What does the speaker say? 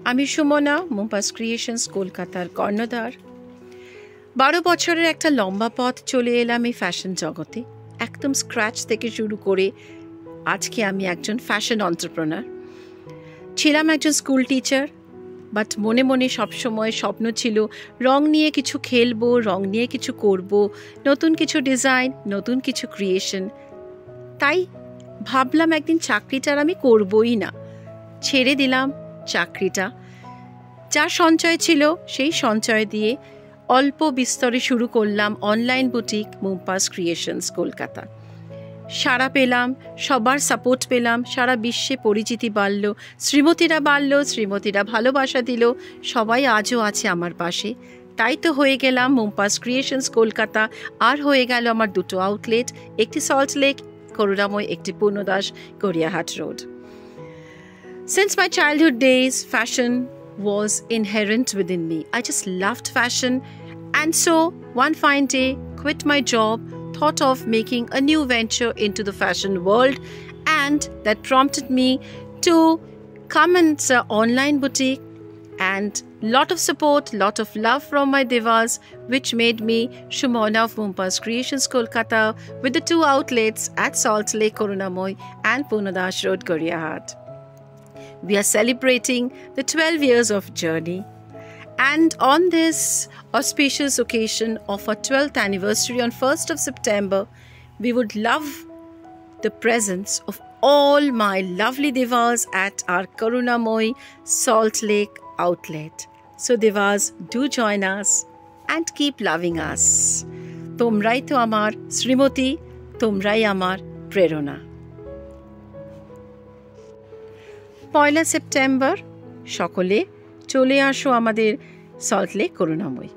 আমি সুমনা, মুম্পাস ক্রিয়েশনস কলকাতার কর্ণধার। 12 বছরের একটা লম্বা পথ চলে এলাম এই ফ্যাশন জগতে, একদম স্ক্র্যাচ থেকে শুরু করে আজকে আমি একজন ফ্যাশন এন্টারপ্রেনার। ছিলাম একজন স্কুল টিচার, বাট মনে মনে সবসময় স্বপ্ন ছিল রং নিয়ে কিছু খেলবো, রং নিয়ে কিছু করব, নতুন কিছু ডিজাইন, নতুন কিছু ক্রিয়েশন। তাই ভাবলাম একদিন চাকরিটার আমি করবই না, ছেড়ে দিলাম চাকরিটা। যা সঞ্চয় ছিল সেই সঞ্চয় দিয়ে অল্প বিস্তরে শুরু করলাম অনলাইন বুটিক মুম্পাস ক্রিয়েশনস কলকাতা। সাড়া পেলাম, সবার সাপোর্ট পেলাম, সারা বিশ্বে পরিচিতি বাড়ল, শ্রীমতীরা ভালোবাসা দিল, সবাই আজও আছে আমার পাশে। তাই তো হয়ে গেলাম মুম্পাস ক্রিয়েশনস কলকাতা, আর হয়ে গেল আমার দুটো আউটলেট, একটি সল্টলেক করুণাময়, একটি Purnadas Gariahat road. Since my childhood days, fashion was inherent within me. I just loved fashion, and so one fine day, quit my job, thought of making a new venture into the fashion world, and that prompted me to come and online boutique, and lot of support, lot of love from my divas, which made me Shumona of Mumpas Creations Kolkata with the 2 outlets at Salt Lake Korunamoy and Poonadas Road, Goriahat. We are celebrating the 12 years of journey, and on this auspicious occasion of our 12th anniversary on 1st of September, we would love the presence of all my lovely divas at our Korunamoy Salt Lake outlet. So divas, do join us and keep loving us. Tomrai to amar Srimoti, tomrai amar prerona. 1 September সকলে চলে আসো আমাদের সল্টলেক করুণাময়।